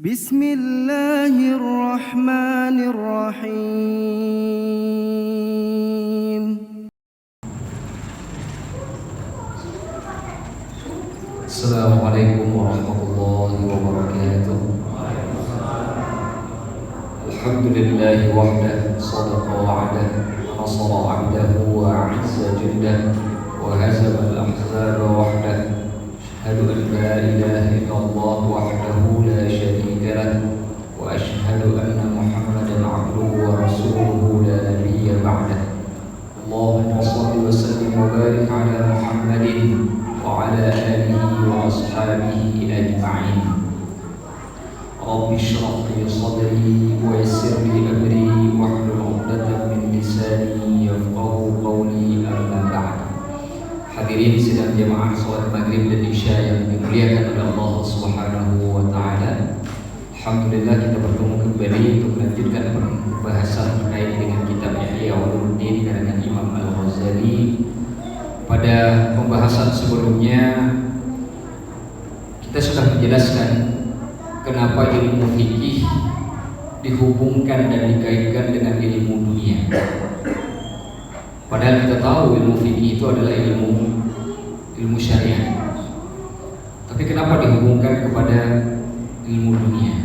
Bismillahirrahmanirrahim. Assalamualaikum warahmatullahi wabarakatuh. Alhamdulillahi wahdah, sadaqa wa'adah, nasara 'abdahu wa 'azza jundah, wa hazama al-ahzaba wahdah. Asyhadu an la ilaha illallah wahdahu la syarika lah, wa asyhadu anna Muhammadan 'abduhu wa rasuluhu la nabiyya ba'dah. Allahumma shalli wa sallim wa barik 'ala Muhammadin wa 'ala alihi wa ashabihi ajma'in. Rabbi shrah li sadri wa yassir li amri wahlul 'uqdatam min lisani yafqahu qawli, amma ba'd. Hadirin sidang jamaah salat maghrib dan isya yang dimuliakan oleh Allah Subhanahu wa taala. Alhamdulillah kita bertemu kembali untuk melanjutkan pembahasan terkait dengan kitab Ihya Ulumuddin karangan Imam Al-Ghazali. Pada pembahasan sebelumnya kita sudah menjelaskan kenapa ilmu fikih dihubungkan dan dikaitkan dengan ilmu dunia. Padahal kita tahu ilmu fikih itu adalah ilmu syariah. Tapi kenapa dihubungkan kepada ilmu dunia?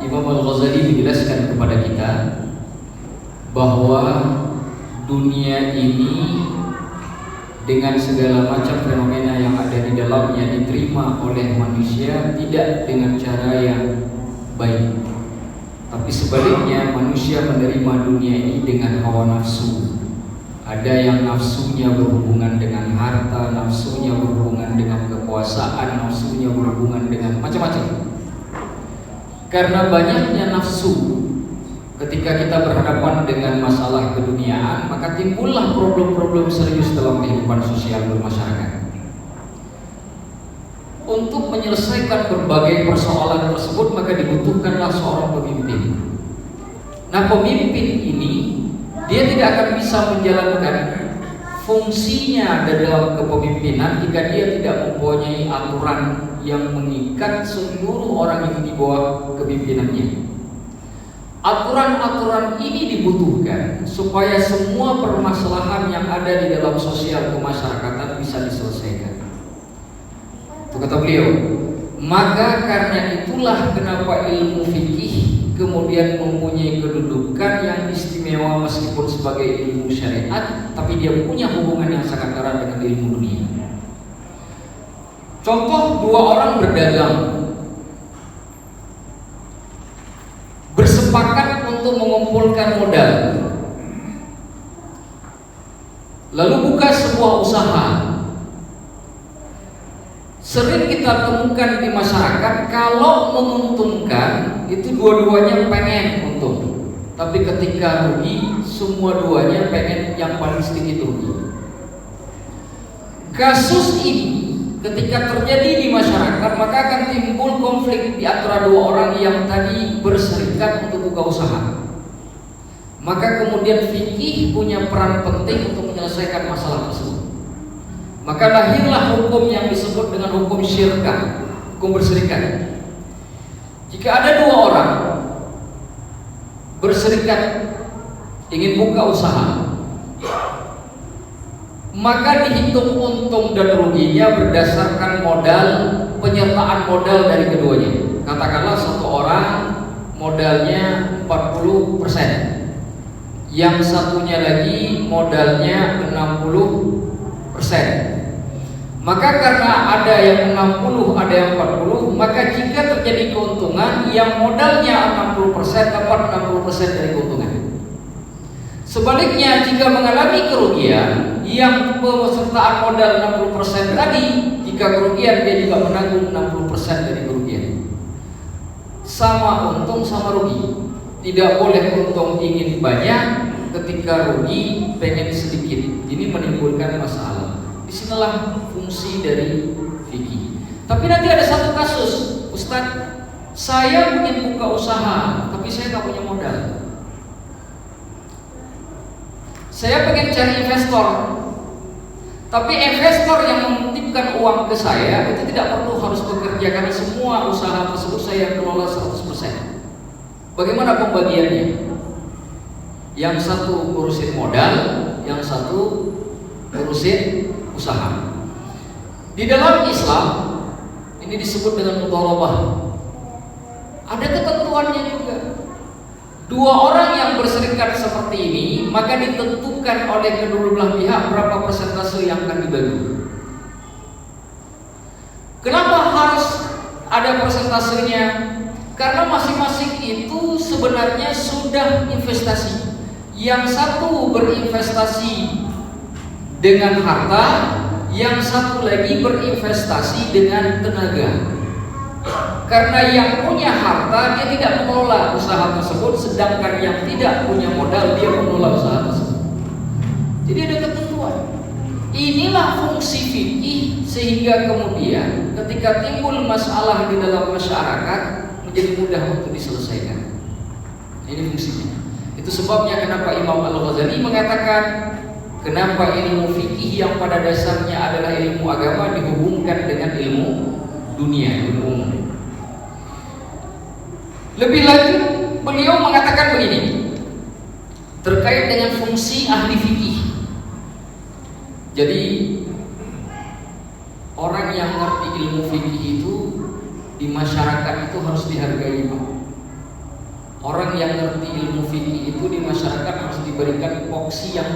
Imam Al-Ghazali menjelaskan kepada kita bahwa dunia ini dengan segala macam fenomena yang ada di dalamnya diterima oleh manusia tidak dengan cara yang baik, tapi sebaliknya manusia menerima dunia ini dengan hawa nafsu. Ada yang nafsunya berhubungan dengan harta, nafsunya berhubungan dengan kekuasaan, nafsunya berhubungan dengan macam-macam. Karena banyaknya nafsu, ketika kita berhadapan dengan masalah keduniaan, maka timbullah problem-problem serius dalam kehidupan sosial bermasyarakat. Untuk menyelesaikan berbagai persoalan tersebut, maka dibutuhkanlah seorang pemimpin. Nah, pemimpin ini dia tidak akan bisa menjalankan fungsinya dalam kepemimpinan jika dia tidak mempunyai aturan yang mengikat seluruh orang yang di bawah kepemimpinannya. Aturan-aturan ini dibutuhkan supaya semua permasalahan yang ada di dalam sosial kemasyarakatan bisa diselesaikan. Itu kata beliau. Maka karena itulah kenapa ilmu fikih kemudian mempunyai kedudukan yang istimewa meskipun sebagai ilmu syariat, tapi dia punya hubungan yang sangat erat dengan ilmu dunia. Contoh, dua orang berdagang bersepakat untuk mengumpulkan modal, lalu buka sebuah usaha. Sering kita temukan di masyarakat, kalau menguntungkan itu dua-duanya pengen untung, tapi ketika rugi semua duanya pengen yang paling sedikit rugi. Kasus ini ketika terjadi di masyarakat, maka akan timbul konflik di antara dua orang yang tadi berserikat untuk buka usaha. Maka kemudian fikih punya peran penting untuk menyelesaikan masalah tersebut. Maka lahirlah hukum yang disebut dengan hukum syirkah, hukum berserikat. Jika ada dua orang berserikat ingin buka usaha, maka dihitung untung dan ruginya berdasarkan modal, penyertaan modal dari keduanya. Katakanlah satu orang modalnya 40%, yang satunya lagi modalnya 60%. Maka karena ada yang 60, ada yang 40, maka jika terjadi keuntungan, yang modalnya 60% dapat 60% dari keuntungan. Sebaliknya, jika mengalami kerugian, yang pesertaan modal 60% tadi, jika kerugian dia juga menanggung 60% dari kerugian. Sama untung sama rugi. Tidak boleh untung ingin banyak, ketika rugi pengen sedikit. Ini menimbulkan masalah. Disinilah fungsi dari fikih. Tapi nanti ada satu kasus, Ustadz, saya ingin buka usaha, tapi saya nggak punya modal. Saya pengen cari investor, Tapi investor yang menitipkan uang ke saya itu tidak perlu harus bekerja, karena semua usaha tersebut saya kelola 100%. Bagaimana pembagiannya? Yang satu urusin modal, yang satu urusin usaha. Di dalam Islam ini disebut dengan mudharabah. Ada ketentuannya juga. Dua orang yang berserikat seperti ini, maka ditentukan oleh kedua belah pihak berapa persentase yang akan dibagi. Kenapa harus ada persentasenya? Karena masing-masing itu sebenarnya sudah investasi. Yang satu berinvestasi dengan harta, yang satu lagi berinvestasi dengan tenaga. Karena yang punya harta dia tidak mengelola usaha tersebut, sedangkan yang tidak punya modal dia mengelola usaha tersebut. Jadi ada ketentuan. Inilah fungsi fikih, sehingga kemudian ketika timbul masalah di dalam masyarakat menjadi mudah untuk diselesaikan. Ini fungsinya. Itu sebabnya kenapa Imam Al-Ghazali mengatakan kenapa ilmu fikih yang pada dasarnya adalah ilmu agama dihubungkan dengan ilmu dunia, ilmu umum. Lebih lanjut, beliau mengatakan begini terkait dengan fungsi ahli fikih. Jadi orang yang ngerti ilmu fikih itu di masyarakat itu harus dihargai, Pak. Orang yang ngerti ilmu fikih itu di masyarakat harus diberikan porsi yang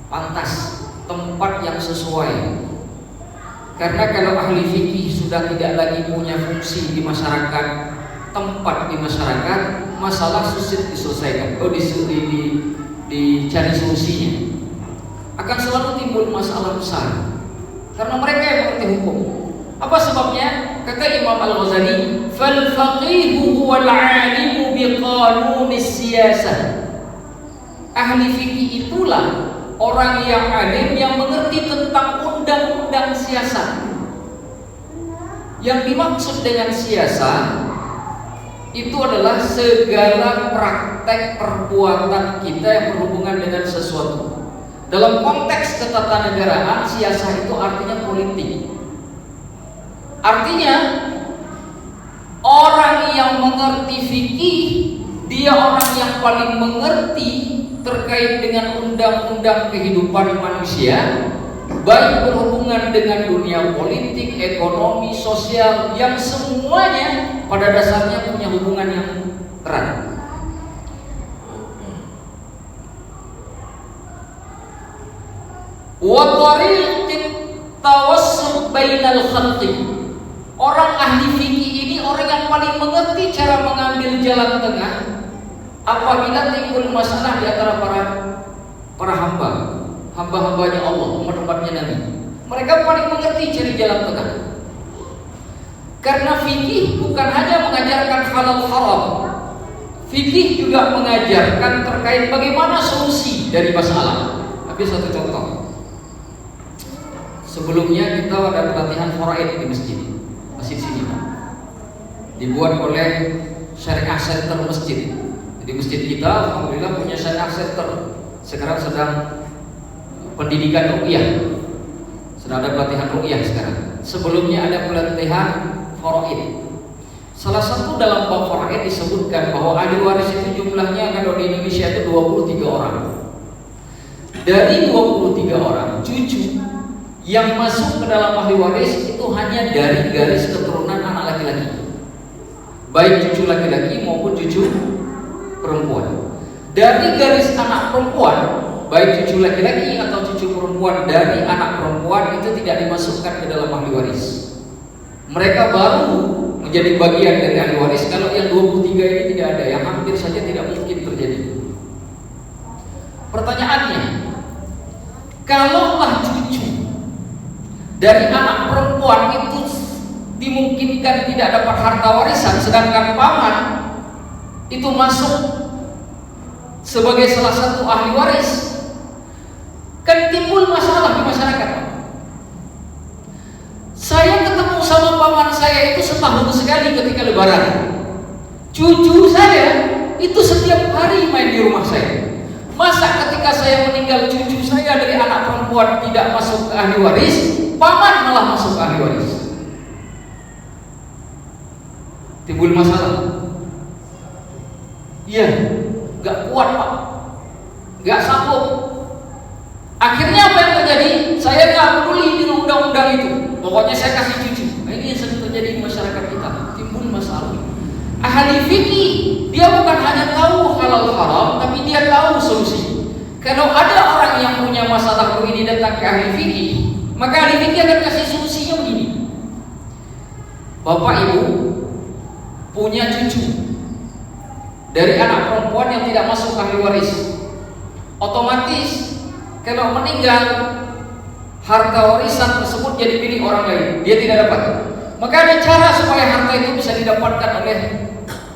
pantas, tempat yang sesuai. Karena kalau ahli fikih sudah tidak lagi punya fungsi di masyarakat, tempat di masyarakat, masalah sulit diselesaikan, dicari solusinya. Akan selalu timbul masalah besar. Karena mereka yang mengerti hukum. Apa sebabnya? Kata Imam Al-Ghazali, "Fal faqihu huwal 'alimu biqanunis siyasah." Ahli fikih itulah orang yang alim yang mengerti tentang undang-undang siasat. Yang dimaksud dengan siasat itu adalah segala praktek perbuatan kita yang berhubungan dengan sesuatu. Dalam konteks ketatanegaraan, siasat itu artinya politik. Artinya orang yang mengerti fikih, dia orang yang paling mengerti terkait dengan undang-undang kehidupan manusia, baik berhubungan dengan dunia politik, ekonomi, sosial, yang semuanya pada dasarnya punya hubungan yang erat. Wa tariqit tawassul bainal khalqi. Orang ahli fikih ini orang yang paling mengerti cara mengambil jalan tengah apabila timbul masalah di antara para hamba-hambanya Allah, umat-umatnya Nabi. Mereka paling mengerti cari jalan tengah. Karena fikih bukan hanya mengajarkan halal haram, fikih juga mengajarkan terkait bagaimana solusi dari masalah. Tapi satu contoh. Sebelumnya kita ada pelatihan faraid di masjid sini, Pak. Dibuat oleh Syariah Center Masjid. Jadi masjid kita alhamdulillah punya Syariah Center. Sekarang sedang pendidikan ruqyah. Sedang ada pelatihan ruqyah sekarang. Sebelumnya ada pelatihan faraid. Salah satu dalam bab faraid disebutkan bahwa ahli waris itu jumlahnya kalau di Indonesia itu 23 orang. Dari 23 orang, cucu yang masuk ke dalam ahli waris itu hanya dari garis keturunan anak laki-laki, baik cucu laki-laki maupun cucu perempuan. Dari garis anak perempuan, baik cucu laki-laki atau cucu perempuan dari anak perempuan, itu tidak dimasukkan ke dalam ahli waris. Mereka baru menjadi bagian dari ahli waris kalau yang 23 ini tidak ada, yang hampir saja tidak mungkin terjadi. Pertanyaannya, kalaulah cucu dari anak perempuan itu dimungkinkan tidak dapat harta warisan, sedangkan paman itu masuk sebagai salah satu ahli waris, kan timbul masalah di masyarakat. Saya ketemu sama paman saya itu setahun sekali ketika lebaran. Cucu saya itu setiap hari main di rumah saya. Masa ketika saya meninggal cucu saya dari anak perempuan tidak masuk ke ahli waris, paman malah masuk ke ahli waris? Timbul masalah. Iya, gak kuat Pak, gak sanggup. Akhirnya apa yang terjadi? Saya gak peduli dengan undang-undang itu. Pokoknya saya kasih cucu. Nah, ini yang sering terjadi di masyarakat kita. Timbul masalah. Ahli fikih, dia bukan hanya tahu halal haram, tapi dia tahu solusi. Kalau ada orang yang punya masalah begini datang ke ahli fikih, maka ahli fikih akan kasih solusinya begini. Bapak Ibu punya cucu dari anak perempuan yang tidak masuk ahli waris, otomatis kalau meninggal harta warisan tersebut jadi milik orang lain, dia tidak dapat. Maka ada cara supaya harta itu bisa didapatkan oleh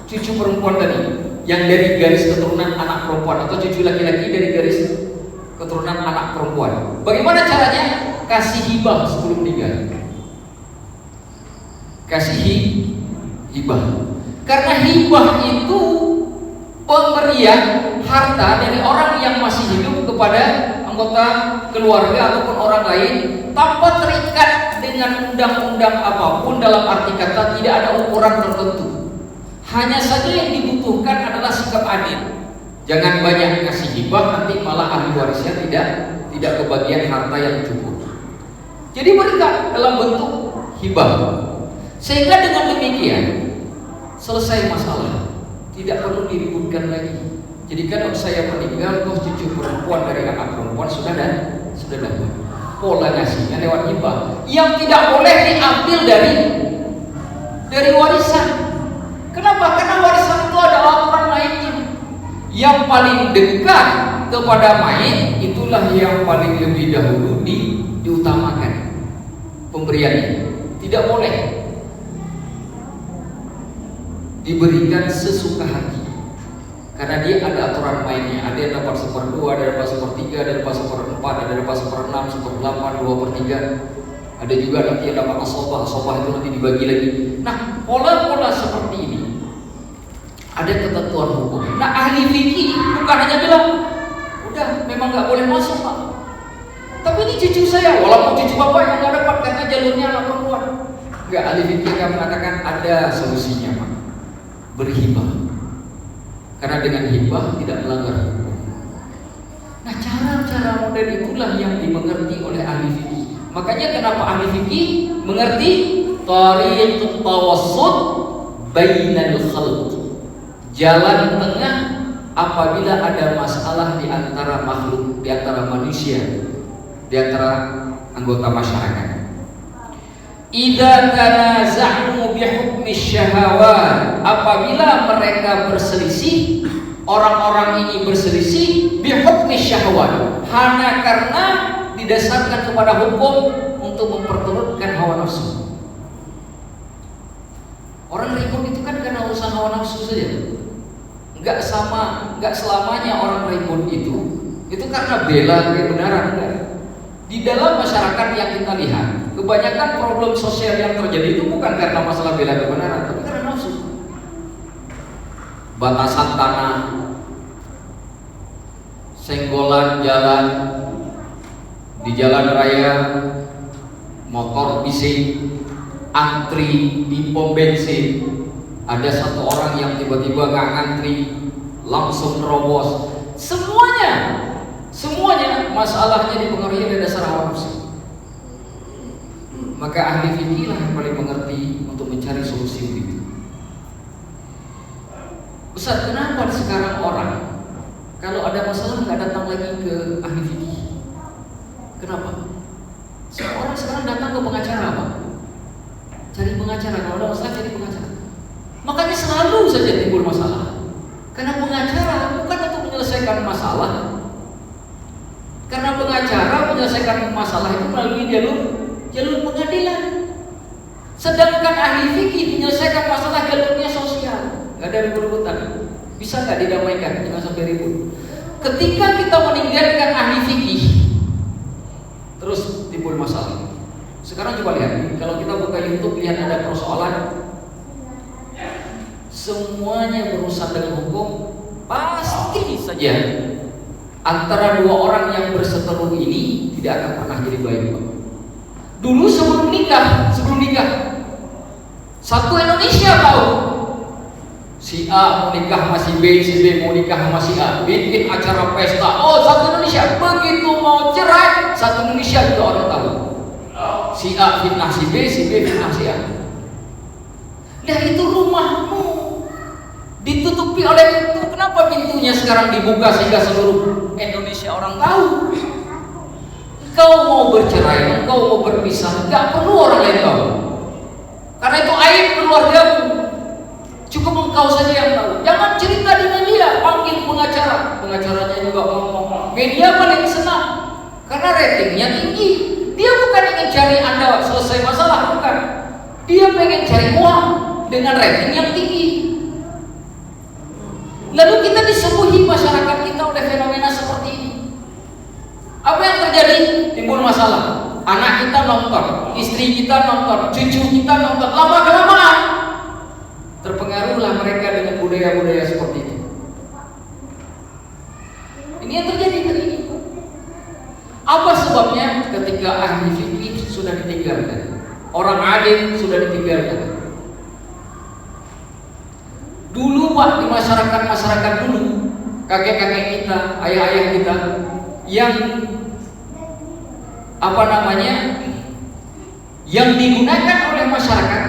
cucu perempuan tadi yang dari garis keturunan anak perempuan, atau cucu laki-laki dari garis keturunan anak perempuan. Bagaimana caranya? Kasih hibah sebelum meninggal. Kasih hibah. Karena hibah itu pemberian harta dari orang yang masih hidup kepada anggota keluarga ataupun orang lain tanpa terikat dengan undang-undang apapun. Dalam arti kata tidak ada ukuran tertentu. Hanya saja yang dibutuhkan adalah sikap adil. Jangan banyak kasih hibah, nanti malah ahli warisnya tidak kebagian harta yang cukup. Jadi berikan dalam bentuk hibah. Sehingga dengan demikian selesai masalah, tidak perlu diributkan lagi. Jadi kalau saya meninggal, toh cucu perempuan dari anak perempuan sudah dapat. Pola ngasihnya lewat hibah, yang tidak boleh diambil dari warisan. Kenapa? Karena warisan itu ada aturan mainnya. Yang paling dekat kepada main itulah yang paling lebih dahulu diutamakan pemberiannya. Tidak boleh diberikan sesuka hati, karena dia ada aturan mainnya. Ada yang dapat 1/2, ada yang dapat 1/3, ada yang dapat 1/4, ada yang dapat 1/6, 1/8, 2/3. Ada juga nanti yang dapat asobah itu nanti dibagi lagi. Nah, pola-pola seperti ini ada ketentuan hukum. Nah, ahli fikih bukan hanya bilang, udah memang nggak boleh masuk Pak, tapi ini cucu saya, walaupun cucu bapak yang nggak dapat karena jalurnya anak perempuan. Nggak, ahli fikih akan mengatakan ada solusinya Pak, berhibah. Karena dengan hibah tidak melanggar hukum. Nah, cara-cara model itulah yang dimengerti oleh ahli fikih. Makanya kenapa ahli fikih mengerti tariqut tawassut bainal khalq, jalan tengah apabila ada masalah di antara makhluk, di antara manusia, di antara anggota masyarakat. Idza tanaza'u bi hukmi syahawat, apabila mereka berselisih, orang-orang ini berselisih bi hukmi syahwat, hanya karena didasarkan kepada hukum untuk memperturutkan hawa nafsu. Orang ribut itu kan karena urusan hawa nafsu saja. Enggak selamanya orang ribut itu karena bela kebenaran, enggak. Di dalam masyarakat yang kita lihat, kebanyakan problem sosial yang terjadi itu bukan karena masalah bela kebenaran, tapi karena nafsu. Batasan tanah, senggolan jalan, di jalan raya, motor bising, antri di pom bensin, ada satu orang yang tiba-tiba nggak ngantri, langsung nerobos. Semuanya masalahnya dipengaruhi dari dasar hawa nafsu. Maka ahli fikih lah yang paling mengerti untuk mencari solusi itu. Ustaz, kenapa sekarang orang kalau ada masalah nggak datang lagi ke ahli fikih? Kenapa? Semua orang sekarang datang ke pengacara, Pak. Cari pengacara, kalau ada masalah cari pengacara. Makanya selalu saja timbul masalah. Karena pengacara bukan untuk menyelesaikan masalah. Karena pengacara menyelesaikan masalah itu melalui jalur pengadilan. Sedangkan ahli fikih menyelesaikan masalah jalurnya sosial. Gak ada ribut-ributan. Bisa nggak didamaikan? Jangan sampai ribut. Ketika kita meninggalkan ahli fikih, terus timbul masalah. Sekarang coba lihat, kalau kita buka YouTube lihat ada persoalan, semuanya berurusan dengan hukum, pasti saja antara dua orang yang berseteru ini tidak akan pernah jadi baik, Pak. Dulu sebelum nikah, satu Indonesia tahu si A mau nikah sama si B, si B mau nikah sama si A, bikin acara pesta. Oh, satu Indonesia. Begitu mau cerai, satu Indonesia juga orang tahu. Si A fitnah si B fitnah si A. Nah, itu rumahmu ditutupi oleh pintu. Kenapa pintunya sekarang dibuka sehingga seluruh Indonesia orang tahu? Engkau mau bercerai, engkau mau berpisah, gak perlu orang lain tahu. Karena itu aib keluargamu. Cukup engkau saja yang tahu. Jangan cerita di media, panggil pengacara. Pengacaranya juga ngomong. Media paling senang karena ratingnya tinggi. Dia bukan ingin cari Anda selesai masalah, bukan. Dia pengen cari uang dengan rating yang tinggi. Lalu kita disuguhi masyarakat kita oleh fenomena seperti ini. Apa yang terjadi? Timbul masalah. Anak kita nonton, istri kita nonton, cucu kita nonton. Lama-kelamaan terpengaruhlah mereka dengan budaya-budaya seperti itu. Ini yang terjadi hari ini. Apa sebabnya? Ketika ahli fikih sudah ditinggalkan, orang alim sudah ditinggalkan. Dulu Pak, di masyarakat dulu, kakek-kakek kita, ayah-ayah kita yang yang digunakan oleh masyarakat,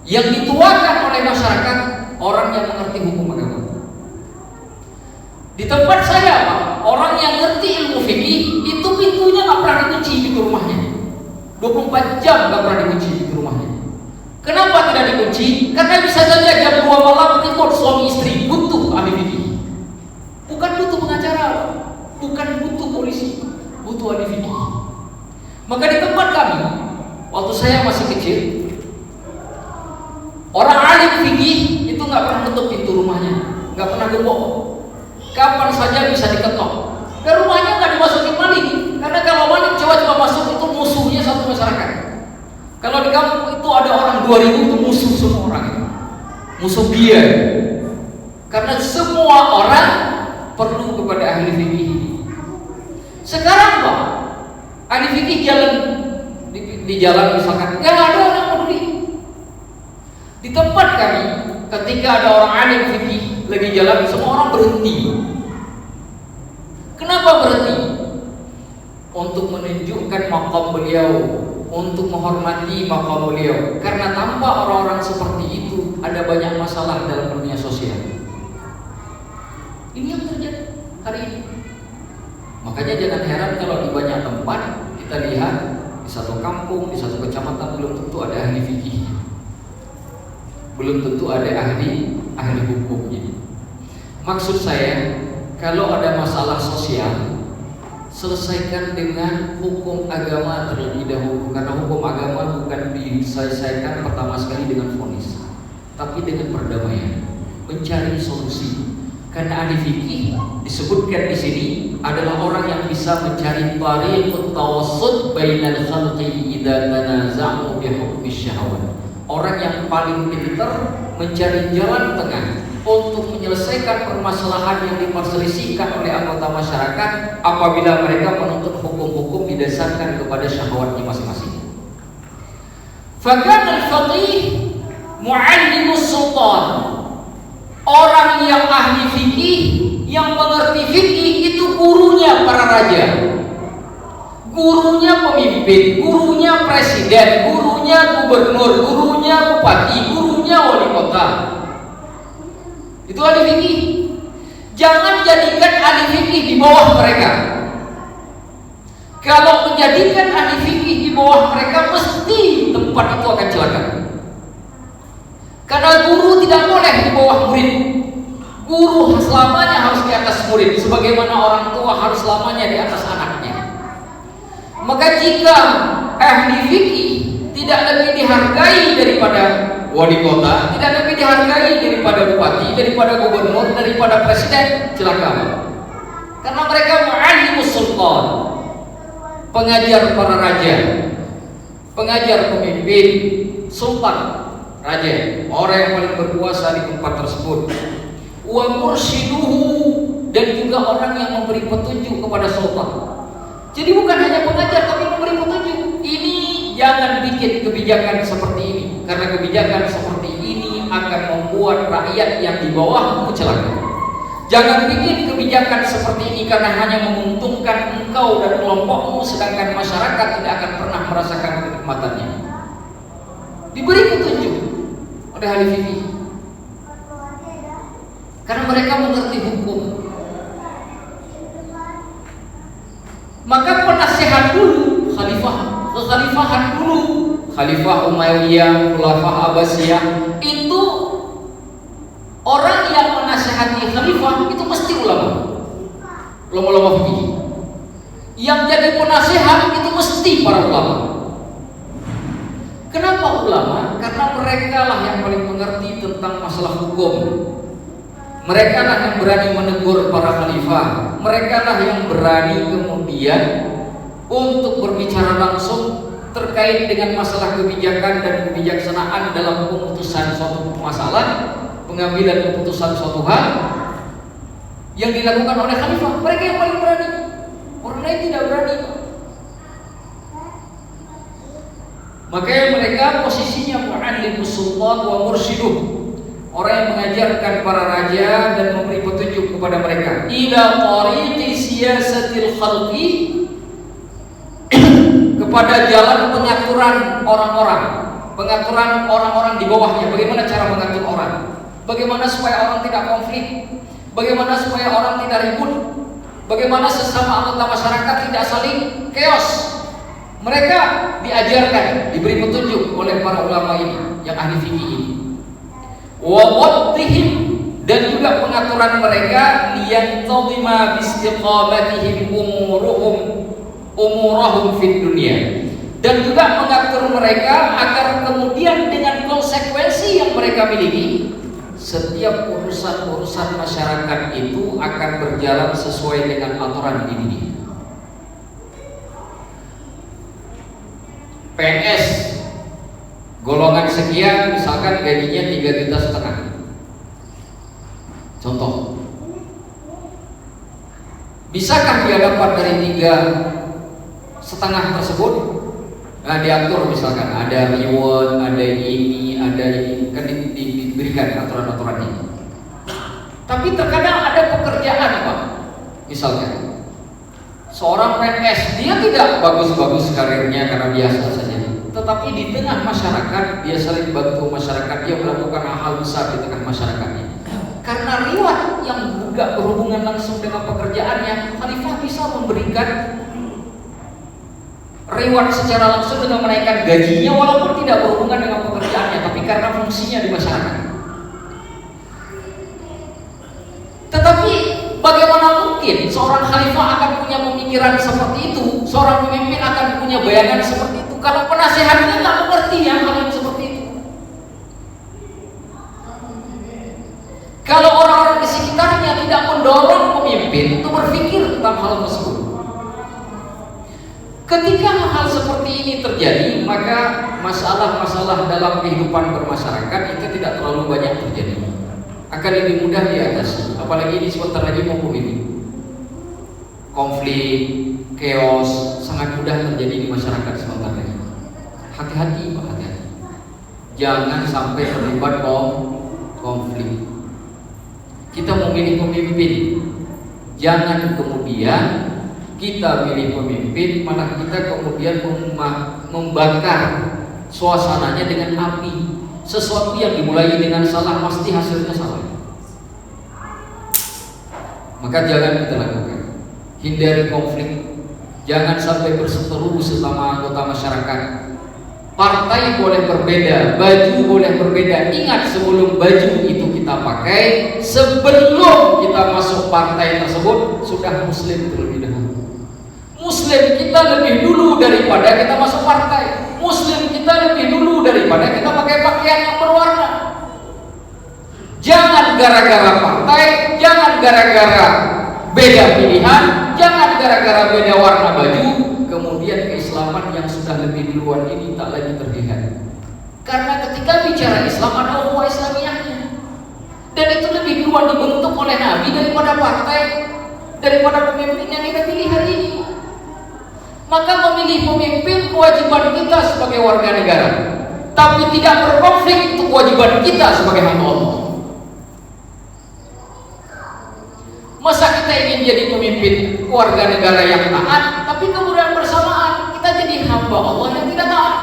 yang dituakan oleh masyarakat, orang yang mengerti hukum agama. Di tempat saya Pak, orang yang ngerti ilmu fikih itu pintunya nggak pernah dikunci di rumahnya, 24 jam nggak pernah dikunci di rumahnya. Kenapa tidak dikunci? Karena bisa saja jam 2 malam telepon suami istri butuh ahli fikih. Bukan butuh pengacara, bukan butuh polisi, butuh ahli fikih. Maka di tempat kami, waktu saya masih kecil, orang alim fikih itu nggak pernah tutup pintu rumahnya, nggak pernah gembok. Kapan saja bisa diketok. Dan rumahnya nggak dimasukin maling, karena kalau maling coba masuk itu musuhnya satu masyarakat. Kalau di kampung itu ada orang 2000 itu musuh semua orang, musuh dia. Karena semua orang perlu kepada ahli fikih. Sekarang Pak, ahli fikih jalan di jalan misalkan, nggak ada orang peduli. Di tempat kami, ketika ada orang alim fikih lagi jalan, semua orang berhenti. Kenapa berhenti? Untuk menunjukkan maqam beliau, untuk menghormati maqam beliau. Karena tanpa orang-orang seperti itu, ada banyak masalah dalam dunia sosial. Ini yang terjadi hari ini. Makanya jangan heran kalau di banyak tempat kita lihat di satu kampung, di satu kecamatan belum tentu ada ahli fikih, belum tentu ada ahli hukumnya. Maksud saya, kalau ada masalah sosial, selesaikan dengan hukum agama terlebih dahulu. Karena hukum agama bukan diselesaikan pertama sekali dengan vonis, tapi dengan perdamaian, mencari solusi. Karena ahli fikih disebutkan di sini adalah orang yang bisa mencari tariqut tawassut bainal khalqi idza tanaza'u bi hukmi syahwat. Orang yang paling pintar mencari jalan tengah untuk menyelesaikan permasalahan yang diperselisihkan oleh anggota masyarakat apabila mereka menuntut hukum-hukum didasarkan kepada syahwatnya masing-masing. Fakana al-faqih mu'allimus sultan. Orang yang ahli fikih, yang mengerti fikih itu gurunya para raja, gurunya pemimpin, gurunya presiden, gurunya gubernur, gurunya bupati, gurunya wali kota. Itu ahli fikih. Jangan jadikan ahli fikih di bawah mereka. Kalau menjadikan ahli fikih di bawah mereka, mesti tempat itu akan celaka. Karena guru tidak boleh di bawah murid. Guru selamanya harus di atas murid, sebagaimana orang tua harus selamanya di atas anaknya. Maka jika ahli fikih tidak lebih dihargai daripada wali kota, tidak lebih dihargai daripada bupati, daripada gubernur, daripada presiden, celaka. Karena mereka mu'allimus sultan, pengajar para raja, pengajar pemimpin, sultan, raja, orang yang paling berkuasa di tempat tersebut. Wa mursyiduhu, dan juga orang yang memberi petunjuk kepada sultan. Jadi bukan hanya pengajar tapi memberi petunjuk. Ini jangan bikin kebijakan seperti ini, karena kebijakan seperti ini akan membuat rakyat yang di bawah celaka. Jangan bikin kebijakan seperti ini karena hanya menguntungkan engkau dan kelompokmu, sedangkan masyarakat tidak akan pernah merasakan kenikmatannya. Diberi petunjuk oleh ahli fikih, karena mereka mengerti hukum. Maka penasihat dulu, kekhalifahan dulu, Khalifah Umayyah, Khulafah Abbasiyah, itu orang yang menasihati khalifah itu mesti ulama fikih. Yang jadi penasihat itu mesti para ulama. Kenapa ulama? Karena mereka lah yang paling mengerti tentang masalah hukum. Mereka lah yang berani menegur para khalifah. Mereka lah yang berani kemudian untuk berbicara langsung terkait dengan masalah kebijakan dan kebijaksanaan dalam pemutusan suatu masalah, pengambilan keputusan suatu hal yang dilakukan oleh khalifah. Mereka yang paling berani. Orang lain tidak berani. Makanya mereka posisinya mu'allimus sultan wa mursyiduh, orang yang mengajarkan para raja dan memberi petunjuk kepada mereka ila tariqi siyasatil khalqi, kepada jalan pengaturan orang-orang di bawahnya. Bagaimana cara mengatur orang, bagaimana supaya orang tidak konflik, bagaimana supaya orang tidak ribut, bagaimana sesama anggota masyarakat tidak saling chaos. Mereka diajarkan, diberi petunjuk oleh para ulama ini, yang ahli fikih ini. Wa waddihim, dan juga pengaturan mereka liyantadhima biistiqamatihim umurahum fid dunya, dan juga mengatur mereka agar kemudian dengan konsekuensi yang mereka miliki, setiap urusan masyarakat itu akan berjalan sesuai dengan aturan di dunia. PNS golongan sekian misalkan gajinya 3,5 juta. Contoh. Bisakah dia dapat dari 3,5 tersebut? Nah, diatur misalkan ada reward, ada ini, kan diberikan aturan-aturannya. Tapi terkadang ada pekerjaan, Pak. Misalkan seorang PNS, dia tidak bagus-bagus karirnya karena biasa saja, tetapi di tengah masyarakat dia saling bantu masyarakat, dia melakukan hal besar di tengah masyarakatnya. Karena riwayat yang juga berhubungan langsung dengan pekerjaannya, khalifah bisa memberikan reward secara langsung dengan menaikkan gajinya walaupun tidak berhubungan dengan pekerjaannya, tapi karena fungsinya di masyarakat. Tetapi bagaimana mungkin seorang khalifah akan punya pemikiran seperti itu, seorang pemimpin akan punya bayangan seperti itu, kalau penasehatnya nggak mengerti hal yang seperti itu? Kalau orang-orang di sekitarnya tidak mendorong pemimpin untuk berpikir tentang hal tersebut. Ketika hal seperti ini terjadi, maka masalah-masalah dalam kehidupan bermasyarakat itu tidak terlalu banyak terjadi, akan lebih mudah diatasi. Apalagi ini sebentar lagi mau pemilu, konflik, chaos sangat mudah terjadi di masyarakat sebentar lagi. Hati-hati Pak, hati-hati, jangan sampai terlibat konflik. Kita memilih pemimpin, jangan kemudian kita milih pemimpin malah kita kemudian membakar suasananya dengan api. Sesuatu yang dimulai dengan salah pasti hasilnya salah. Maka jangan kita lakukan. Hindari konflik. Jangan sampai berseteru sesama anggota masyarakat. Partai boleh berbeda, baju boleh berbeda. Ingat, sebelum baju itu kita pakai, sebelum kita masuk partai tersebut, sudah muslim terlebih dahulu. Muslim kita lebih dulu daripada kita masuk partai. Muslim kita lebih dulu daripada kita pakai pakaian yang berwarna. Jangan gara-gara partai, jangan gara-gara beda pilihan, jangan gara-gara beda warna baju, kemudian keislaman yang sudah lebih duluan ini tak lagi terlihat. Karena ketika bicara Islam ada ukhuwah Islamiyahnya, dan itu lebih duluan dibentuk oleh Nabi daripada partai. daripada pemimpin yang kita pilih hari ini. Maka memilih pemimpin kewajiban kita sebagai warga negara, tapi tidak berkonflik untuk kewajiban kita sebagai hamba Allah. Masa kita ingin jadi pemimpin warga negara yang taat, tapi kemudian bersamaan kita jadi hamba Allah yang tidak taat.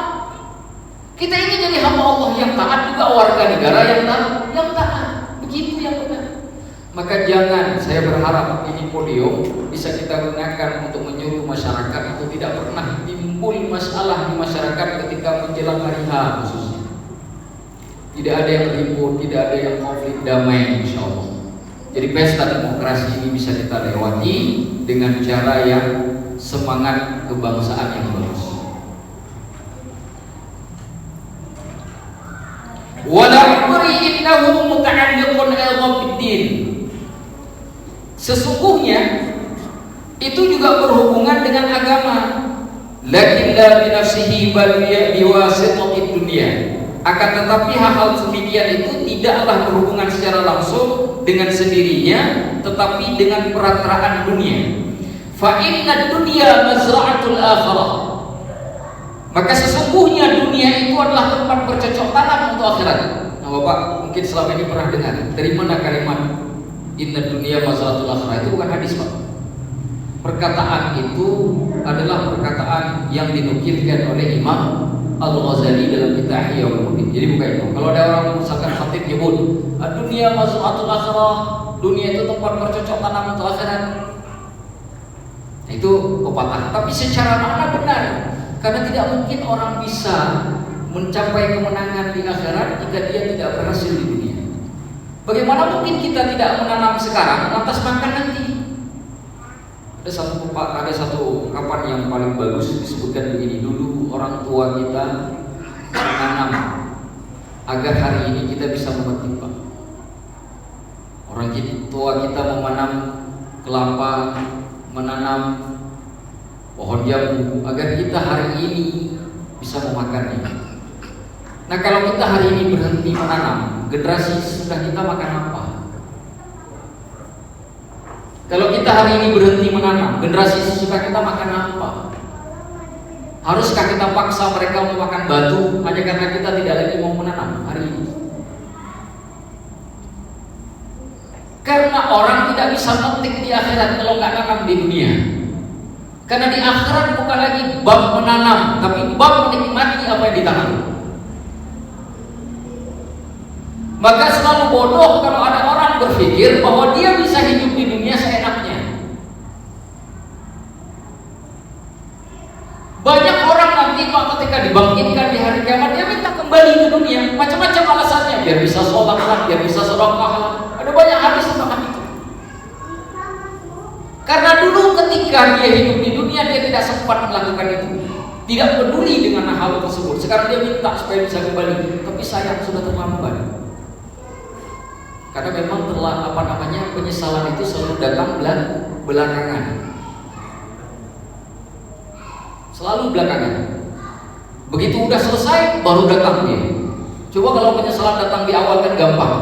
Kita ingin jadi hamba Allah yang taat juga warga negara yang taat. Begitu yang benar. Maka jangan, saya berharap ini podium bisa kita gunakan untuk menyuruh masyarakat itu tidak pernah timbul masalah di masyarakat ketika menjelang hari H khususnya. Tidak ada yang ribut, tidak ada yang konflik, damai insya Allah. Jadi pesta demokrasi ini bisa kita lewati dengan cara yang semangat kebangsaan yang bagus. Wala'amri innahu muta'alliqun aidan bid-din. Sesungguhnya itu juga berhubungan dengan agama. Lakin la bi nafsihi bal biwasitati dunya. Akan tetapi hal-hal demikian itu tidaklah berhubungan secara langsung dengan sendirinya, tetapi dengan perantaraan dunia. Fa inna dunya mazra'atul akhirah. Maka sesungguhnya dunia itu adalah tempat bercocok tanam untuk akhirat. Nah, Bapak mungkin selama ini pernah dengar dari mana kalimat inna dunya mazra'atul akhirah? Itu bukan hadis, Pak. Perkataan itu adalah perkataan yang dinukilkan oleh Imam Al-Ghazali dalam kitab Ihya Ulumuddin. Jadi bukan itu. Kalau ada orang misalkan khatib nyebut dunia mazra'atul akhirah, dunia itu tempat bercocok tanam untuk akhirat, itu pepatah. Tapi secara makna benar, karena tidak mungkin orang bisa mencapai kemenangan di akhirat jika dia tidak berhasil di dunia. Bagaimana mungkin kita tidak menanam sekarang lantas makan nanti? Ada satu ungkapan yang paling bagus disebutkan begini, dulu orang tua kita menanam agar hari ini kita bisa memetik, Pak. Orang tua kita menanam kelapa, menanam pohon jambu agar kita hari ini bisa memakannya. Nah, kalau kita hari ini berhenti menanam, generasi sesudah kita makan apa? Kalau kita hari ini berhenti menanam, generasi sesudah kita makan apa? Haruskah kita paksa mereka untuk makan batu hanya karena kita tidak lagi mau menanam hari ini? Karena orang tidak bisa memetik di akhirat kalau nggak nanam di dunia. Karena di akhirat bukan lagi bab menanam, tapi bab menikmati apa yang ditanam. Maka selalu bodoh kalau ada orang berpikir bahwa dia bisa hidup di dunia seenaknya. Banyak orang nanti Pak ketika dibangkitkan di hari kiamat dia minta kembali ke dunia, macam-macam alasannya, biar bisa sholat lah, biar bisa sedekah lah. Ada banyak hadis tentang itu. Karena dulu ketika dia hidup di dunia dia tidak sempat melakukan itu, tidak peduli dengan hal tersebut. Sekarang dia minta supaya bisa kembali, tapi sayang sudah terlambat. Karena memang telah penyesalan itu selalu datang belakangan. Selalu belakangan. Begitu udah selesai baru datang dia. Coba kalau penyesalan datang di awal kan gampang.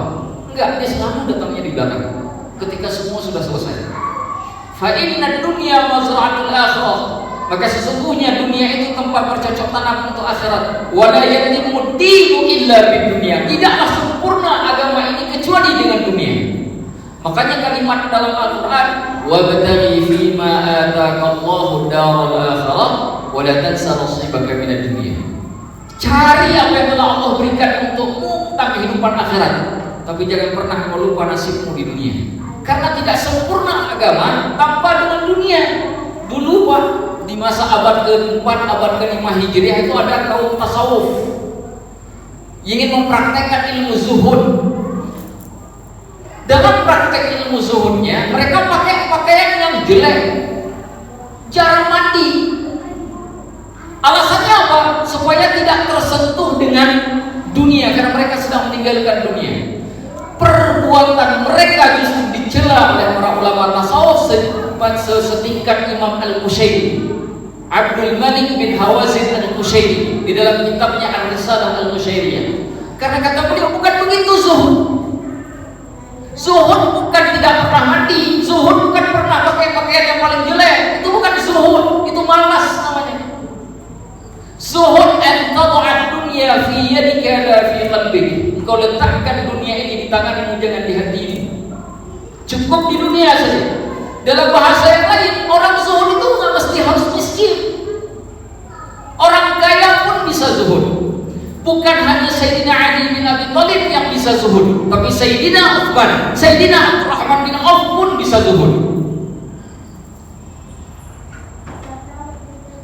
Enggak, dia selalu datangnya di belakang. Ketika semua sudah selesai. Fa inna dunya mazra'atul akhirah. Maka sesungguhnya dunia itu tempat bercocok tanam untuk akhirat. Wa la yatimmu dinu illa bid dunya. Tidaklah sempurna agama ini kecuali dengan dunia. Makanya kalimat dalam Al-Qur'an, wabtaghi fima ataakallahu daral akhirah wa la tansa nasibaka minad dunya. Cari apa yang telah Allah berikan untukmu tentang kehidupan akhirat, tapi jangan pernah kau lupa nasibmu di dunia. Karena tidak sempurna agama tanpa dengan dunia. Dulu Pak, di masa abad ke-4, abad ke-5 Hijriah itu ada kaum tasawuf ingin mempraktekkan ilmu zuhud. Dalam praktek ilmu zuhudnya mereka pakai pakaian yang jelek, jarang mandi. Alasannya apa? Supaya tidak tersentuh dengan dunia, karena mereka sedang meninggalkan dunia. Perbuatan mereka justru dicela oleh para ulama tasawuf setingkat Imam Al-Qushairi, Abdul Malik bin Hawazin Al-Qushairi, di dalam kitabnya Ar-Risalah Al-Qushairiyah. Karena kata beliau bukan begitu zuhud. Zuhud bukan tidak pernah mandi, zuhud bukan pernah pakai biyadika la fi qalbik. Engkau letakkan dunia ini di tanganmu, jangan di hatimu. Cukup di dunia saja. Dalam bahasa yang lain, orang zuhud itu nggak mesti harus miskin. Orang kaya pun bisa zuhud. Bukan hanya Sayyidina Ali bin Abi Thalib yang bisa zuhud, tapi Sayyidina Uthman, Sayyidina Abdurrahman bin Auf pun bisa zuhud.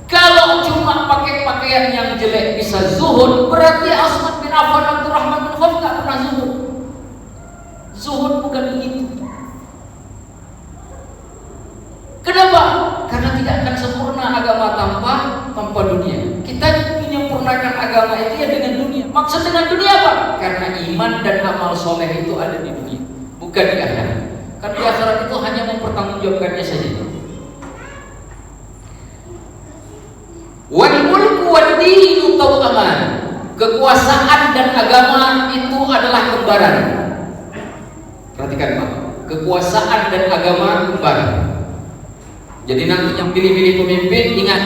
Kalau cuma pakai pakaian yang jelek bisa zuhud, berarti Utsman bin Affan, Abdurrahman bin Auf nggak pernah zuhud. Zuhud bukan begitu. Kenapa? Karena tidak akan sempurna agama tanpa dunia. Kita menyempurnakan agama itu ya dengan dunia. Maksud dengan dunia apa? Karena iman dan amal soleh itu ada di dunia, bukan di akhirat. Kan di akhirat itu hanya mempertanggungjawabkannya saja. Wal mulku wad dinu taw'aman. Kekuasaan dan agama itu adalah kembaran. Perhatikan Pak, kekuasaan dan agama kembaran. Jadi nanti yang pilih-pilih pemimpin, ingat,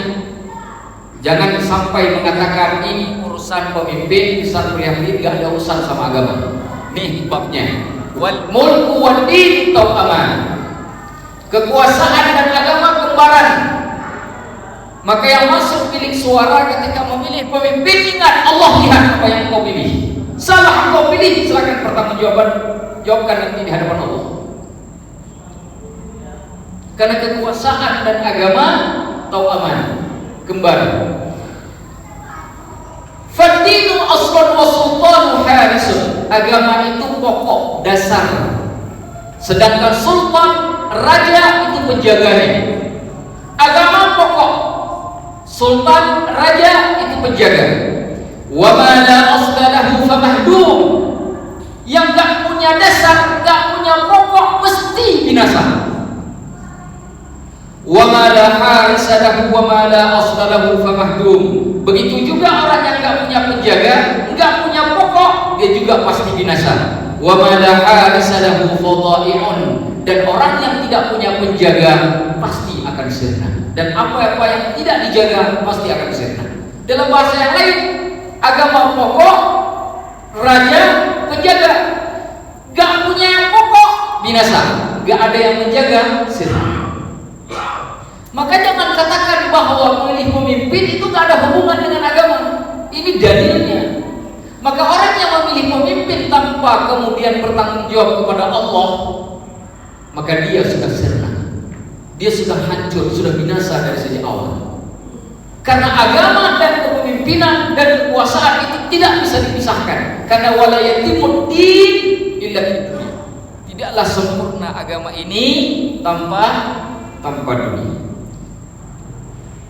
jangan sampai mengatakan ini urusan pemimpin bisa melihat gak ada urusan sama agama. Nih babnya. Wal mulku wad dinu taw'aman. Kekuasaan dan agama kembaran. Maka yang masuk bilik suara ketika memilih pemimpin, ingat Allah lihat apa yang kau pilih. Salah kau pilih, silakan jawabkan nanti di hadapan Allah. Karena kekuasaan dan agama taw'aman, kembar. Fadinu aslan wa sultanu harisun. Agama itu pokok dasar, sedangkan sultan, raja itu penjaganya. Agama pokok, sultan, raja itu penjaga. Wa ma la asla lahu famahdum. Yang enggak punya dasar, enggak punya pokok, mesti binasa. Wa ma la harisa lahu wa ma la asla lahu famahdum. Begitu juga orang yang enggak punya penjaga, enggak punya pokok, dia juga pasti binasa. Wa ma la harisa lahu fadai'un. Dan orang yang tidak punya penjaga pasti akan sirna. Dan apa-apa yang tidak dijaga pasti akan sirna. Dalam bahasa yang lain, agama pokok, raja penjaga. Gak punya yang pokok, binasa. Gak ada yang menjaga, sirna. Maka jangan katakan bahwa memilih pemimpin itu gak ada hubungan dengan agama. Ini dalilnya. Maka orang yang memilih pemimpin tanpa kemudian bertanggung jawab kepada Allah, maka dia sudah sirna. Dia sudah hancur, sudah binasa dari sejak awal. Karena agama dan kepemimpinan dan kekuasaan itu tidak bisa dipisahkan. Karena wala yatimud din illa bidunya. Tidaklah sempurna agama ini tanpa dunia.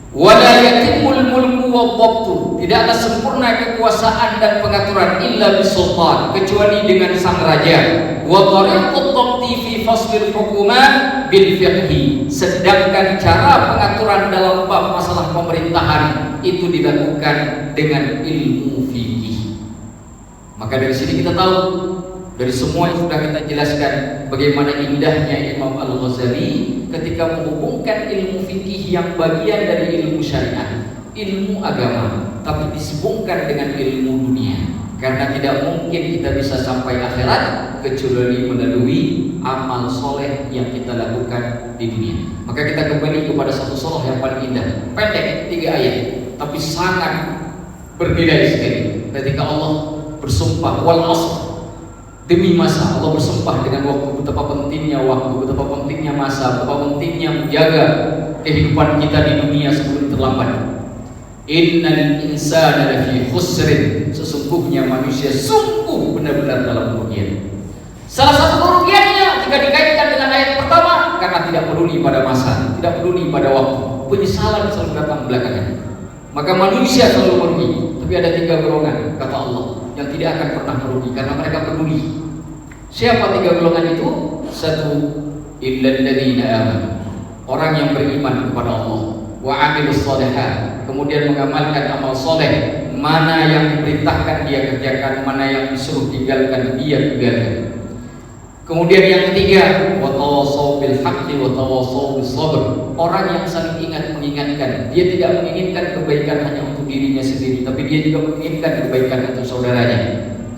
Wala yatimul mulku wadhabtu. Tidaklah sempurna kekuasaan dan pengaturan illa bisultan, kecuali dengan sang raja. Wa tariqut dhabti fi faslil hukumat bil fiqhi. Sedangkan cara pengaturan dalam bab masalah pemerintahan itu dilakukan dengan ilmu fikih. Maka dari sini kita tahu, dari semua yang sudah kita jelaskan, bagaimana indahnya Imam Al-Ghazali ketika menghubungkan ilmu fikih yang bagian dari ilmu syariat, ilmu agama, tapi disambungkan dengan ilmu dunia. Karena tidak mungkin kita bisa sampai akhirat kecuali melalui amal soleh yang kita lakukan di dunia. Maka kita kembali kepada satu surah yang paling indah, pendek 3 ayat, tapi sangat bernilai sekali. Ketika Allah bersumpah, wal asr, demi masa, Allah bersumpah dengan waktu, betapa pentingnya waktu, betapa pentingnya masa, betapa pentingnya menjaga kehidupan kita di dunia sebelum terlambat. Innal insana lafi khusrin. Sesungguhnya manusia sungguh benar-benar dalam kerugian. Salah satu kerugiannya jika dikaitkan dengan ayat pertama, karena tidak peduli pada masa, tidak peduli pada waktu, penyesalan selalu datang belakangan. Maka manusia selalu merugi. Tapi ada 3 golongan, kata Allah, yang tidak akan pernah merugi karena mereka peduli. Siapa 3 golongan itu? 1, illal ladzina amanu. Orang yang beriman kepada Allah, wa amilus shalihat, kemudian mengamalkan amal soleh. Mana yang diperintahkan dia kerjakan, mana yang disuruh tinggalkan dia tinggalkan. Kemudian yang ketiga, wa tawassaw bil haqqi wa tawassaw bis sabr. Orang yang saling ingat mengingatkan, dia tidak menginginkan kebaikan hanya untuk dirinya sendiri, tapi dia juga menginginkan kebaikan untuk saudaranya.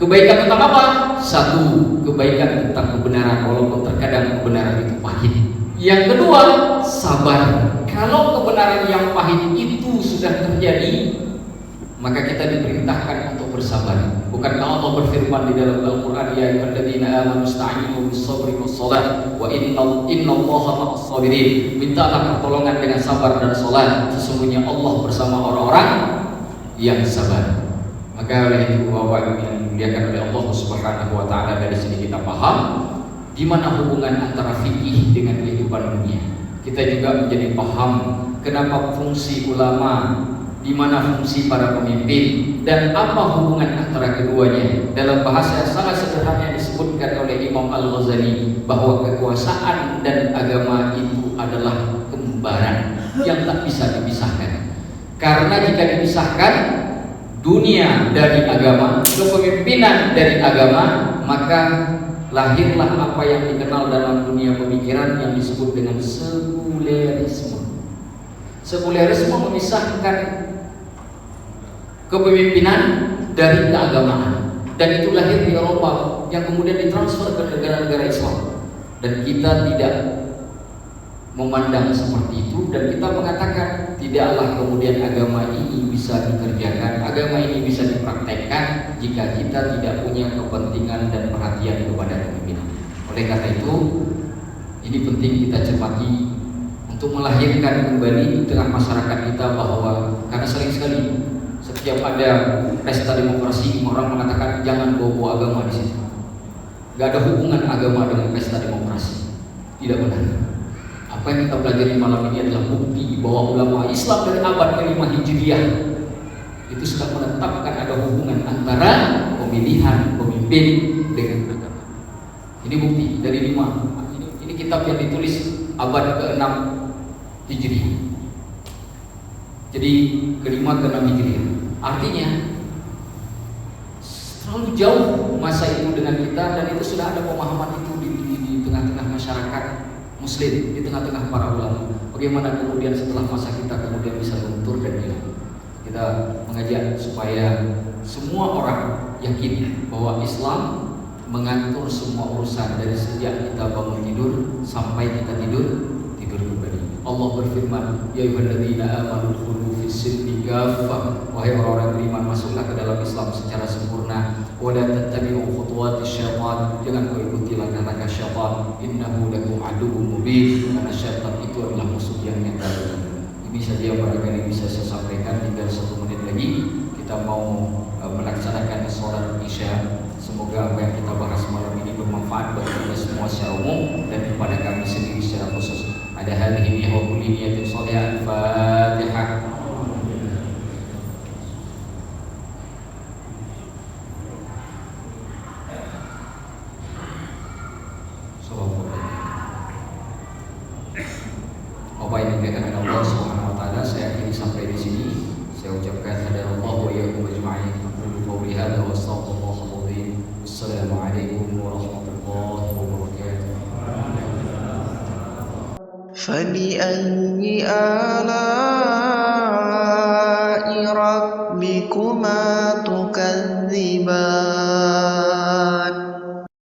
Kebaikan tentang apa? Satu, kebaikan tentang kebenaran, walaupun terkadang kebenaran itu pahit. Yang kedua, sabar. Kalau kebenaran yang pahit itu sudah terjadi, maka kita diperintahkan untuk bersabar. Bukankah Allah berfirman di dalam Al-Quran, ya ayyuhalladzina amanu ista'inu bis-sabri was-shalah wa innallaha ma'as-sabirin. Mintalah pertolongan dengan sabar dan salat, sesungguhnya Allah bersama orang-orang yang sabar. Maka oleh itu Bapak yang dimuliakan oleh Allah Subhanahu wa taala, dari sini kita paham di mana hubungan antara fikih dengan kehidupan dunia. Kita juga menjadi paham kenapa fungsi ulama, di mana fungsi para pemimpin, dan apa hubungan antara keduanya. Dalam bahasa yang sangat sederhana disebutkan oleh Imam Al-Ghazali bahwa kekuasaan dan agama itu adalah kembaran yang tak bisa dipisahkan. Karena jika dipisahkan dunia dari agama, kepemimpinan dari agama, maka lahirlah apa yang dikenal dalam dunia pemikiran yang disebut dengan sekulerisme. Sekulerisme memisahkan kepemimpinan dari keagamaan, dan itu lahir di Eropa yang kemudian ditransfer ke negara-negara Islam. Dan kita tidak memandang seperti itu, dan kita mengatakan tidaklah kemudian agama ini bisa dikerjakan, agama ini bisa dipraktekkan jika kita tidak punya kepentingan dan perhatian kepada kepemimpinan. Oleh karena itu, ini penting kita cermati untuk melahirkan kembali di tengah masyarakat kita bahwa, karena sering sekali setiap ada pesta demokrasi orang mengatakan jangan bawa agama di situ. Gak ada hubungan agama dengan pesta demokrasi. Tidak benar. Apa yang kita pelajari malam ini adalah bukti bahwa ulama Islam dari abad ke-5 Hijriah itu sudah menetapkan ada hubungan antara pemilihan pemimpin dengan agama. Ini bukti dari 5. Ini kitab yang ditulis abad ke-6 Hijriah. Jadi ke-5 ke-6 Hijriah. Artinya terlalu jauh masa itu dengan kita, dan itu sudah ada pemahaman itu di tengah-tengah masyarakat Muslim, di tengah-tengah para ulama. Bagaimana kemudian setelah masa kita kemudian bisa luntur dan hilang? Kita mengajak supaya semua orang yakin bahwa Islam mengatur semua urusan dari sejak kita bangun tidur sampai kita tidur kembali. Allah berfirman, ya ayyuhalladzina amanu udkhulu fis-silmi kaffah, wahai orang-orang beriman, masuklah ke dalam Islam secara sempurna. Wa la tattabi'u khutuwatis syaitan, jangan kau ikuti langkah-langkah syaitan. Innahu lakum aduwwun mubin, karena syaitan itu adalah musuh yang nyata. Ini saja barangkali bisa saya sampaikan. Tinggal 1 menit lagi kita mau melaksanakan sholat Isya. Semoga apa yang kita bahas malam ini bermanfaat bagi kita semua secara umum dan kepada kami sendiri secara khusus. Ada hal ini wa kulli niyatin shalihah. Al-Fatihah. Apa yang dimuliakan oleh Allah Subhanahu wa taala, saya akhiri sampai di sini. Saya ucapkan hadanallahu wa iyyakum ajma'in. Aqulu qawli hadza wa astaghfirullahal azim. Wassalamualaikum warahmatullahi wabarakatuh. فبأي آلاء ربكما تكذبان